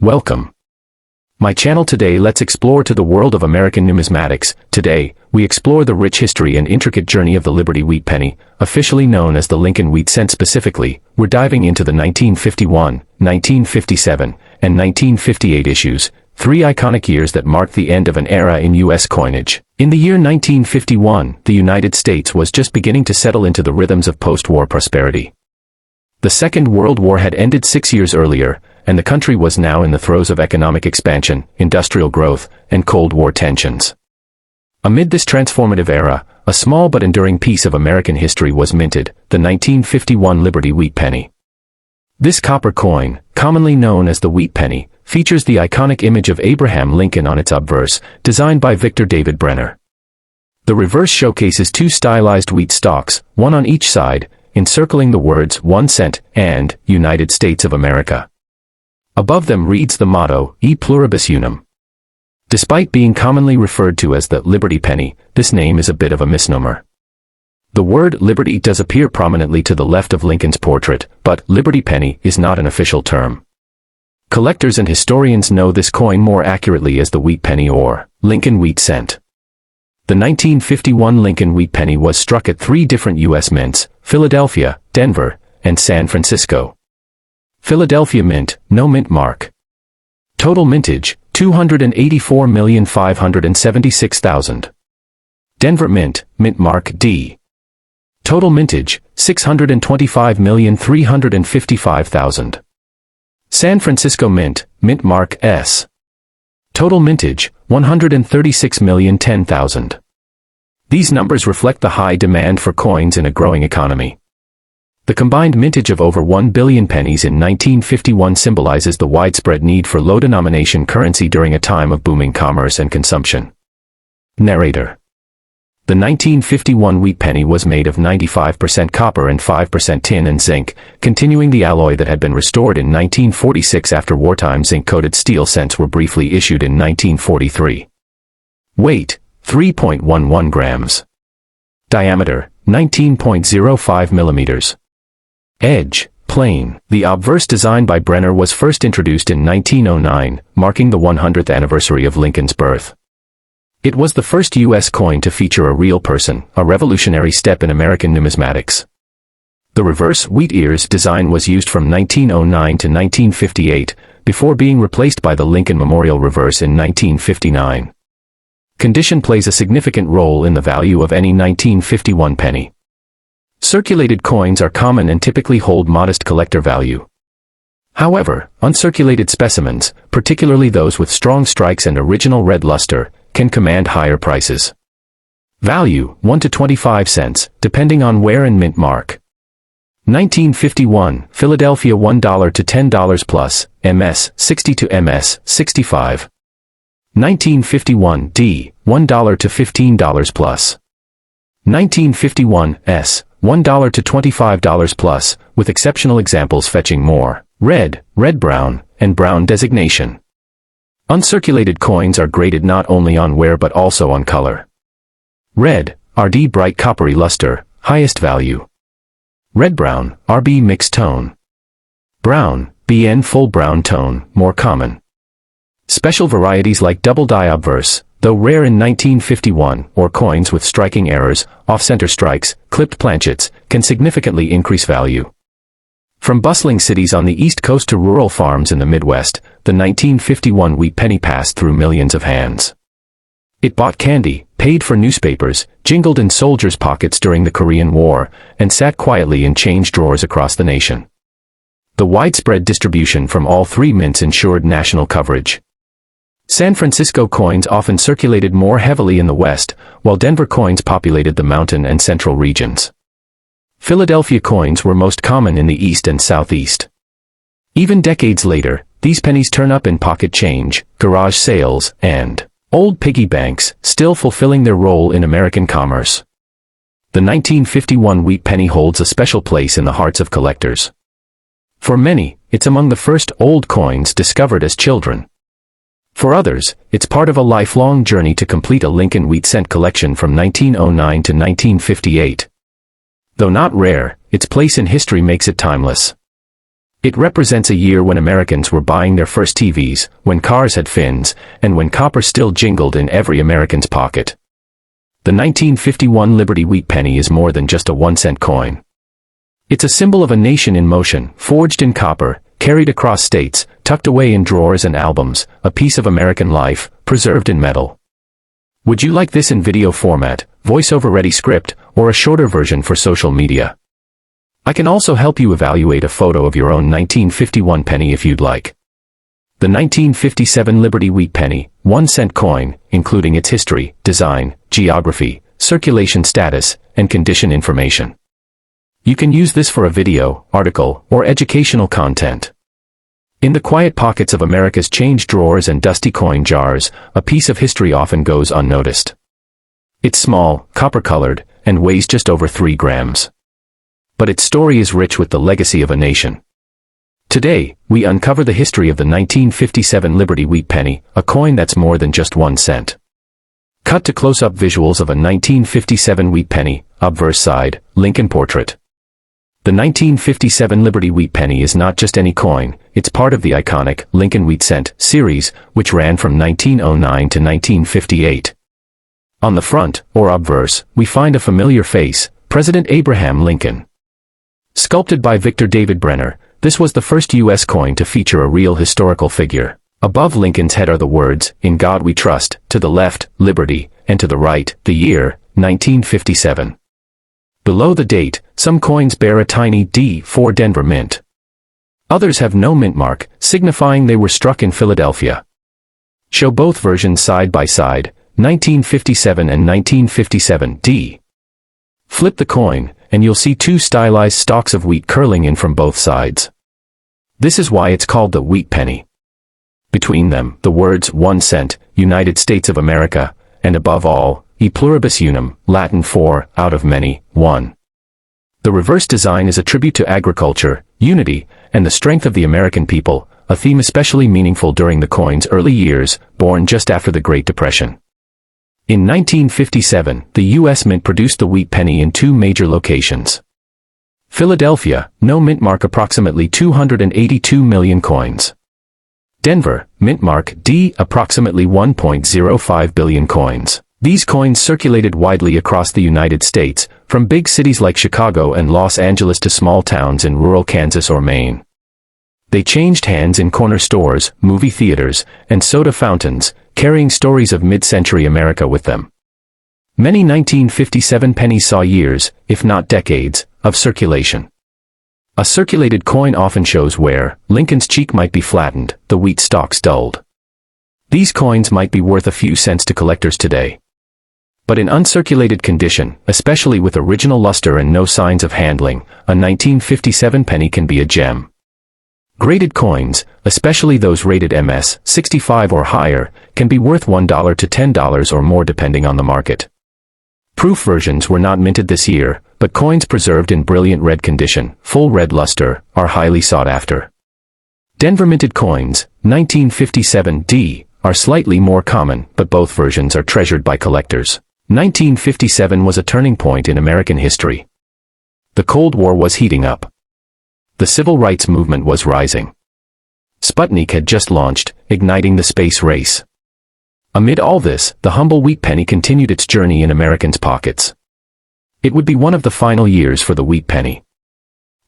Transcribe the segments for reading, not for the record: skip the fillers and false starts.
Welcome. My channel today let's explore to the world of American numismatics. Today, we explore the rich history and intricate journey of the Liberty Wheat Penny, officially known as the Lincoln Wheat Cent. Specifically, we're diving into the 1951, 1957, and 1958 issues, three iconic years that marked the end of an era in U.S. coinage. In the year 1951, the United States was just beginning to settle into the rhythms of post-war prosperity. The Second World War had ended 6 years earlier, and the country was now in the throes of economic expansion, industrial growth, and Cold War tensions. Amid this transformative era, a small but enduring piece of American history was minted, the 1951 Liberty Wheat Penny. This copper coin, commonly known as the Wheat Penny, features the iconic image of Abraham Lincoln on its obverse, designed by Victor David Brenner. The reverse showcases two stylized wheat stalks, one on each side, encircling the words 1 cent and United States of America. Above them reads the motto, E pluribus unum. Despite being commonly referred to as the Liberty Penny, this name is a bit of a misnomer. The word liberty does appear prominently to the left of Lincoln's portrait, but Liberty Penny is not an official term. Collectors and historians know this coin more accurately as the Wheat Penny or Lincoln Wheat Cent. The 1951 Lincoln Wheat Penny was struck at three different U.S. mints, Philadelphia, Denver, and San Francisco. Philadelphia Mint, no mint mark. Total mintage, 284,576,000. Denver Mint, mint mark D. Total mintage, 625,355,000. San Francisco Mint, mint mark S. Total mintage, 136,010,000. These numbers reflect the high demand for coins in a growing economy. The combined mintage of over 1 billion pennies in 1951 symbolizes the widespread need for low-denomination currency during a time of booming commerce and consumption. Narrator. The 1951 Wheat Penny was made of 95% copper and 5% tin and zinc, continuing the alloy that had been restored in 1946 after wartime zinc-coated steel cents were briefly issued in 1943. Weight, 3.11 grams. Diameter, 19.05 millimeters. Edge, plain. The obverse design by Brenner was first introduced in 1909, marking the 100th anniversary of Lincoln's birth. It was the first U.S. coin to feature a real person, a revolutionary step in American numismatics. The reverse wheat ears design was used from 1909 to 1958, before being replaced by the Lincoln Memorial reverse in 1959. Condition plays a significant role in the value of any 1951 penny. Circulated coins are common and typically hold modest collector value. However, uncirculated specimens, particularly those with strong strikes and original red luster, can command higher prices. Value, 1 to 25 cents, depending on wear and mint mark. 1951, Philadelphia $1 to $10 plus, MS, 60 to MS, 65. 1951 D, $1 to $15 plus. 1951 S, $1 to $25 plus, with exceptional examples fetching more red, red-brown, and brown designation. Uncirculated coins are graded not only on wear but also on color. Red, RD bright coppery luster, highest value. Red-brown, RB mixed tone. Brown, BN full brown tone, more common. Special varieties like double die obverse, though rare in 1951, or coins with striking errors, off-center strikes, clipped planchets, can significantly increase value. From bustling cities on the East Coast to rural farms in the Midwest, the 1951 Wheat Penny passed through millions of hands. It bought candy, paid for newspapers, jingled in soldiers' pockets during the Korean War, and sat quietly in change drawers across the nation. The widespread distribution from all three mints ensured national coverage. San Francisco coins often circulated more heavily in the West, while Denver coins populated the mountain and central regions. Philadelphia coins were most common in the East and Southeast. Even decades later, these pennies turn up in pocket change, garage sales, and old piggy banks, still fulfilling their role in American commerce. The 1951 Wheat Penny holds a special place in the hearts of collectors. For many, it's among the first old coins discovered as children. For others, it's part of a lifelong journey to complete a Lincoln Wheat Cent collection from 1909 to 1958. Though not rare, its place in history makes it timeless. It represents a year when Americans were buying their first TVs, when cars had fins, and when copper still jingled in every American's pocket. The 1951 Liberty Wheat penny is more than just a 1-cent coin. It's a symbol of a nation in motion, forged in copper, carried across states, tucked away in drawers and albums, a piece of American life, preserved in metal. Would you like this in video format, voice-over-ready script, or a shorter version for social media? I can also help you evaluate a photo of your own 1951 penny if you'd like. The 1957 Liberty Wheat penny, 1-cent coin, including its history, design, geography, circulation status, and condition information. You can use this for a video, article, or educational content. In the quiet pockets of America's change drawers and dusty coin jars, a piece of history often goes unnoticed. It's small, copper-colored, and weighs just over 3 grams. But its story is rich with the legacy of a nation. Today, we uncover the history of the 1957 Liberty Wheat penny, a coin that's more than just 1 cent. Cut to close-up visuals of a 1957 wheat penny, obverse side, Lincoln portrait. The 1957 Liberty Wheat penny is not just any coin, it's part of the iconic Lincoln Wheat Cent series, which ran from 1909 to 1958. On the front, or obverse, we find a familiar face, President Abraham Lincoln. Sculpted by Victor David Brenner, this was the first U.S. coin to feature a real historical figure. Above Lincoln's head are the words, "In God We Trust," to the left, "Liberty," and to the right, the year, 1957. Below the date, some coins bear a tiny D for Denver Mint. Others have no mint mark, signifying they were struck in Philadelphia. Show both versions side by side, 1957 and 1957 D. Flip the coin, and you'll see 2 stylized stalks of wheat curling in from both sides. This is why it's called the wheat penny. Between them, the words 1 cent, United States of America, and above all, e pluribus unum, Latin for, out of many, one. The reverse design is a tribute to agriculture, unity, and the strength of the American people, a theme especially meaningful during the coin's early years, born just after the Great Depression. In 1957, the U.S. Mint produced the wheat penny in 2 major locations. Philadelphia, no mint mark, approximately 282 million coins. Denver, mint mark D, approximately 1.05 billion coins. These coins circulated widely across the United States, from big cities like Chicago and Los Angeles to small towns in rural Kansas or Maine. They changed hands in corner stores, movie theaters, and soda fountains, carrying stories of mid-century America with them. Many 1957 pennies saw years, if not decades, of circulation. A circulated coin often shows where Lincoln's cheek might be flattened, the wheat stalks dulled. These coins might be worth a few cents to collectors today. But in uncirculated condition, especially with original luster and no signs of handling, a 1957 penny can be a gem. Graded coins, especially those rated MS 65 or higher, can be worth $1 to $10 or more depending on the market. Proof versions were not minted this year, but coins preserved in brilliant red condition, full red luster, are highly sought after. Denver minted coins, 1957 D, are slightly more common, but both versions are treasured by collectors. 1957 was a turning point in American history. The Cold War was heating up. The civil rights movement was rising. Sputnik had just launched, igniting the space race. Amid all this, the humble wheat penny continued its journey in Americans' pockets. It would be one of the final years for the wheat penny.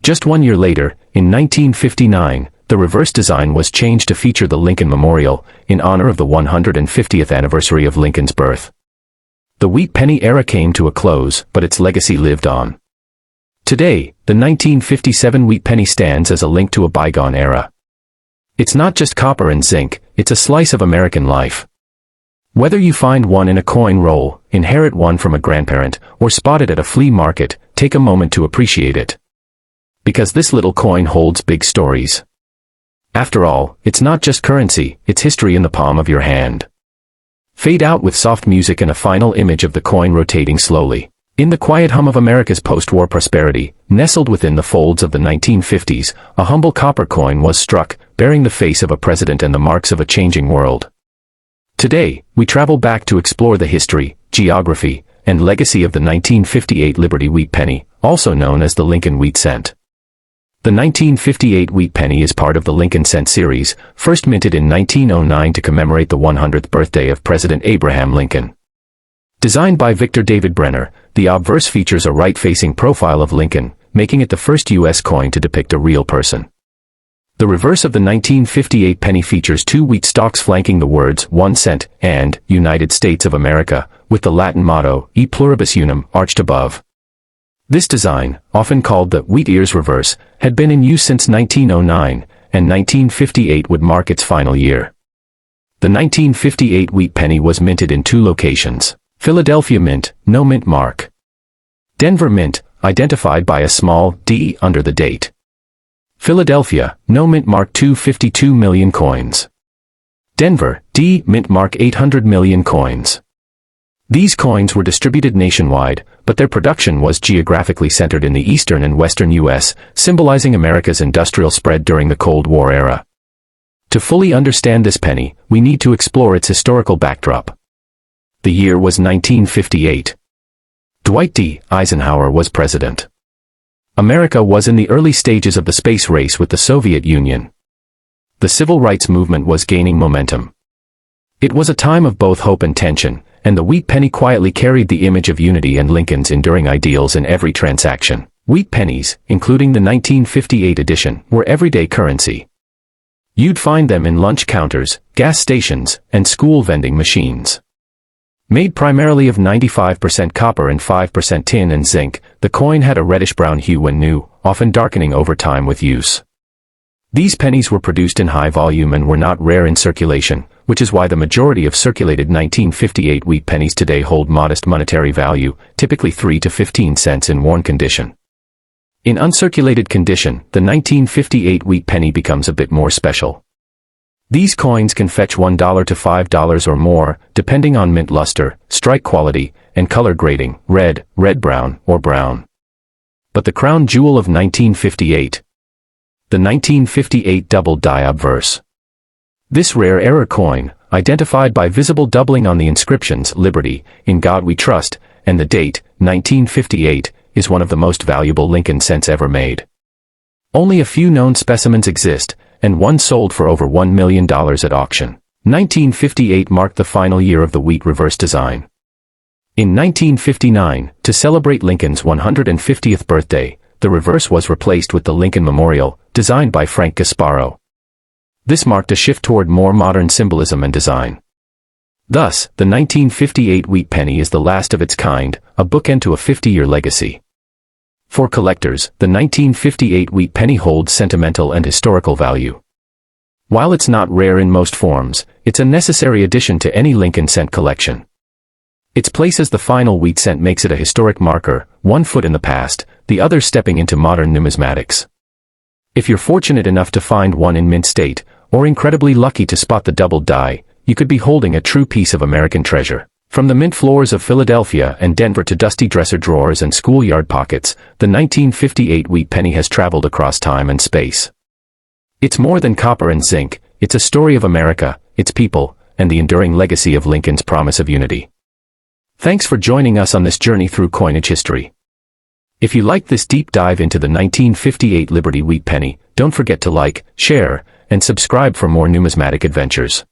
Just 1 year later, in 1959, the reverse design was changed to feature the Lincoln Memorial, in honor of the 150th anniversary of Lincoln's birth. The wheat penny era came to a close, but its legacy lived on. Today, the 1957 wheat penny stands as a link to a bygone era. It's not just copper and zinc, it's a slice of American life. Whether you find one in a coin roll, inherit one from a grandparent, or spot it at a flea market, take a moment to appreciate it. Because this little coin holds big stories. After all, it's not just currency, it's history in the palm of your hand. Fade out with soft music and a final image of the coin rotating slowly. In the quiet hum of America's post-war prosperity, nestled within the folds of the 1950s, a humble copper coin was struck, bearing the face of a president and the marks of a changing world. Today, we travel back to explore the history, geography, and legacy of the 1958 Liberty Wheat penny, also known as the Lincoln Wheat Cent. The 1958 wheat penny is part of the Lincoln Cent series, first minted in 1909 to commemorate the 100th birthday of President Abraham Lincoln. Designed by Victor David Brenner, the obverse features a right-facing profile of Lincoln, making it the first U.S. coin to depict a real person. The reverse of the 1958 penny features two wheat stalks flanking the words 1 cent and United States of America, with the Latin motto E pluribus unum arched above. This design, often called the wheat ears reverse, had been in use since 1909, and 1958 would mark its final year. The 1958 wheat penny was minted in two locations: Philadelphia Mint, no mint mark. Denver Mint, identified by a small d under the date. Philadelphia, no mint mark 252 million coins. Denver, D mint mark 800 million coins. These coins were distributed nationwide, but their production was geographically centered in the eastern and western U.S., symbolizing America's industrial spread during the Cold War era. To fully understand this penny, we need to explore its historical backdrop. The year was 1958. Dwight D. Eisenhower was president. America was in the early stages of the space race with the Soviet Union. The civil rights movement was gaining momentum. It was a time of both hope and tension, and the wheat penny quietly carried the image of unity and Lincoln's enduring ideals in every transaction. Wheat pennies, including the 1958 edition, were everyday currency. You'd find them in lunch counters, gas stations, and school vending machines. Made primarily of 95% copper and 5% tin and zinc, the coin had a reddish-brown hue when new, often darkening over time with use. These pennies were produced in high volume and were not rare in circulation, which is why the majority of circulated 1958 wheat pennies today hold modest monetary value, typically 3 to 15 cents in worn condition. In uncirculated condition, the 1958 wheat penny becomes a bit more special. These coins can fetch $1 to $5 or more, depending on mint luster, strike quality, and color grading, red, red-brown, or brown. But the crown jewel of 1958. The 1958 double die obverse. This rare error coin, identified by visible doubling on the inscriptions Liberty, In God We Trust, and the date, 1958, is one of the most valuable Lincoln cents ever made. Only a few known specimens exist, and one sold for over $1 million at auction. 1958 marked the final year of the wheat reverse design. In 1959, to celebrate Lincoln's 150th birthday, the reverse was replaced with the Lincoln Memorial, designed by Frank Gasparo. This marked a shift toward more modern symbolism and design. Thus, the 1958 wheat penny is the last of its kind, a bookend to a 50-year legacy. For collectors, the 1958 wheat penny holds sentimental and historical value. While it's not rare in most forms, it's a necessary addition to any Lincoln cent collection. Its place as the final wheat cent makes it a historic marker, one foot in the past, the other stepping into modern numismatics. If you're fortunate enough to find one in mint state, or incredibly lucky to spot the double die, you could be holding a true piece of American treasure. From the mint floors of Philadelphia and Denver to dusty dresser drawers and schoolyard pockets, the 1958 wheat penny has traveled across time and space. It's more than copper and zinc, it's a story of America, its people, and the enduring legacy of Lincoln's promise of unity. Thanks for joining us on this journey through coinage history. If you liked this deep dive into the 1958 Liberty wheat penny, don't forget to like, share, and subscribe for more numismatic adventures.